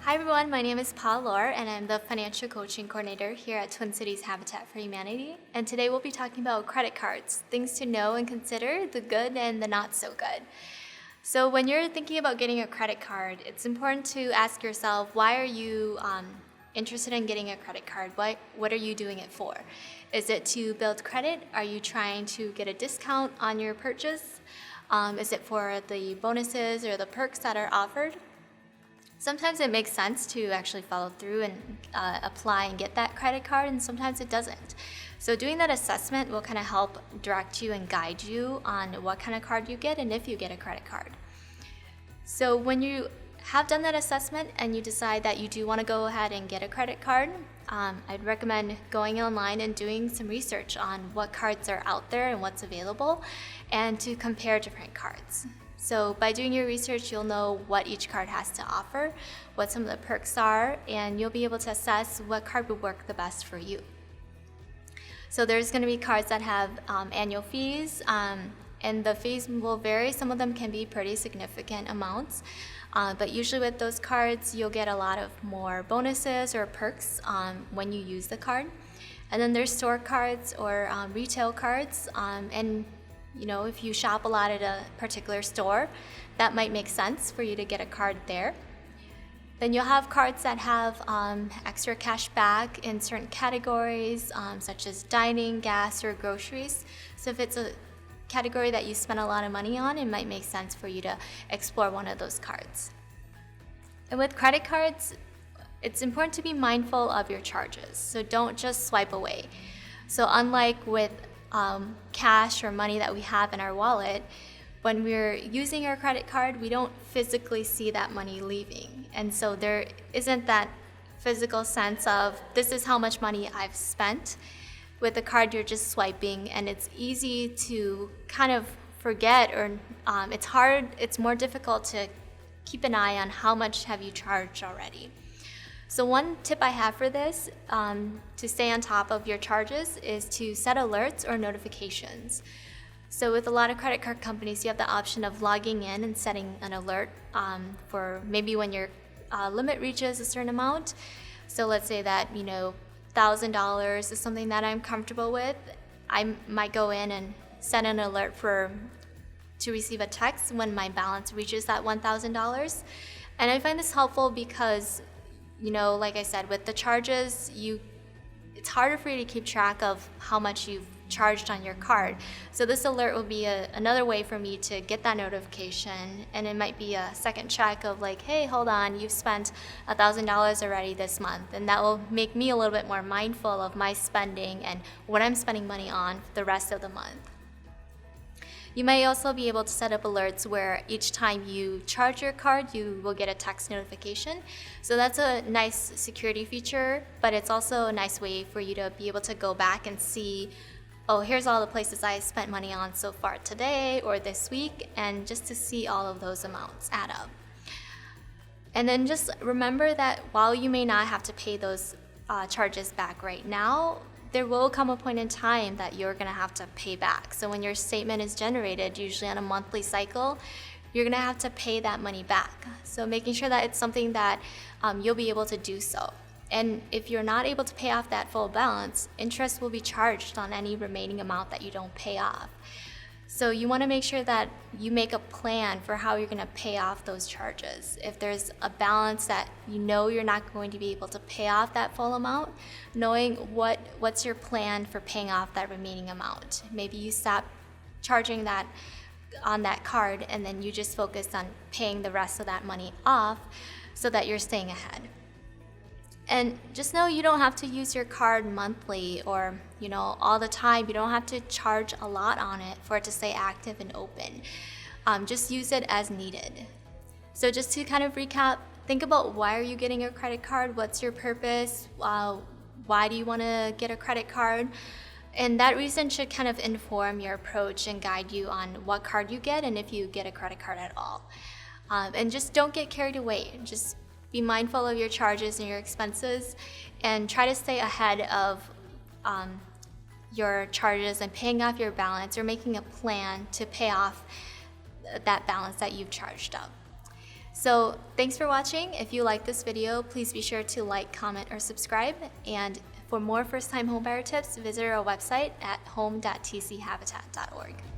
Hi everyone, my name is Paul Lor and I'm the Financial Coaching Coordinator here at Twin Cities Habitat for Humanity. And today we'll be talking about credit cards, things to know and consider, the good and the not so good. So when you're thinking about getting a credit card, it's important to ask yourself, why are you interested in getting a credit card? What are you doing it for? Is it to build credit? Are you trying to get a discount on your purchase? Is it for the bonuses or the perks that are offered? Sometimes it makes sense to actually follow through and apply and get that credit card, and sometimes it doesn't. So doing that assessment will kind of help direct you and guide you on what kind of card you get and if you get a credit card. So when you have done that assessment and you decide that you do want to go ahead and get a credit card, I'd recommend going online and doing some research on what cards are out there and what's available, and to compare different cards. So by doing your research, you'll know what each card has to offer, what some of the perks are, and you'll be able to assess what card would work the best for you. So there's going to be cards that have annual fees, and the fees will vary. Some of them can be pretty significant amounts, but usually with those cards, you'll get a lot of more bonuses or perks when you use the card. And then there's store cards or retail cards, and if you shop a lot at a particular store, that might make sense for you to get a card there. Then you'll have cards that have extra cash back in certain categories, such as dining, gas, or groceries. So if it's a category that you spend a lot of money on, it might make sense for you to explore one of those cards. And with credit cards, it's important to be mindful of your charges. So don't just swipe away. So unlike with cash or money that we have in our wallet, when we're using our credit card, we don't physically see that money leaving. And so there isn't that physical sense of, this is how much money I've spent. With the card, you're just swiping, and it's easy to kind of forget, or it's more difficult to keep an eye on how much have you charged already. So one tip I have for this, to stay on top of your charges, is to set alerts or notifications. So with a lot of credit card companies, you have the option of logging in and setting an alert for maybe when your limit reaches a certain amount. So let's say that $1,000 is something that I'm comfortable with. I might go in and set an alert to receive a text when my balance reaches that $1,000. And I find this helpful because like I said, with the charges, it's harder for you to keep track of how much you've charged on your card. So this alert will be another way for me to get that notification, and it might be a second check of like, hey, hold on, you've spent $1,000 already this month, and that will make me a little bit more mindful of my spending and what I'm spending money on the rest of the month. You may also be able to set up alerts where each time you charge your card, you will get a text notification. So that's a nice security feature, but it's also a nice way for you to be able to go back and see, oh, here's all the places I spent money on so far today or this week, and just to see all of those amounts add up. And then just remember that while you may not have to pay those charges back right now, there will come a point in time that you're going to have to pay back. So when your statement is generated, usually on a monthly cycle, you're going to have to pay that money back. So making sure that it's something that you'll be able to do so. And if you're not able to pay off that full balance, interest will be charged on any remaining amount that you don't pay off. So you want to make sure that you make a plan for how you're going to pay off those charges. If there's a balance that you're not going to be able to pay off that full amount, knowing what's your plan for paying off that remaining amount. Maybe you stop charging that on that card, and then you just focus on paying the rest of that money off so that you're staying ahead. And just know you don't have to use your card monthly or all the time. You don't have to charge a lot on it for it to stay active and open. Just use it as needed. So just to kind of recap, think about, why are you getting a credit card? What's your purpose? Why do you want to get a credit card? And that reason should kind of inform your approach and guide you on what card you get and if you get a credit card at all. And just don't get carried away. Just be mindful of your charges and your expenses, and try to stay ahead of your charges and paying off your balance, or making a plan to pay off that balance that you've charged up. So thanks for watching. If you like this video, please be sure to like, comment, or subscribe. And for more first-time homebuyer tips, visit our website at home.tchabitat.org.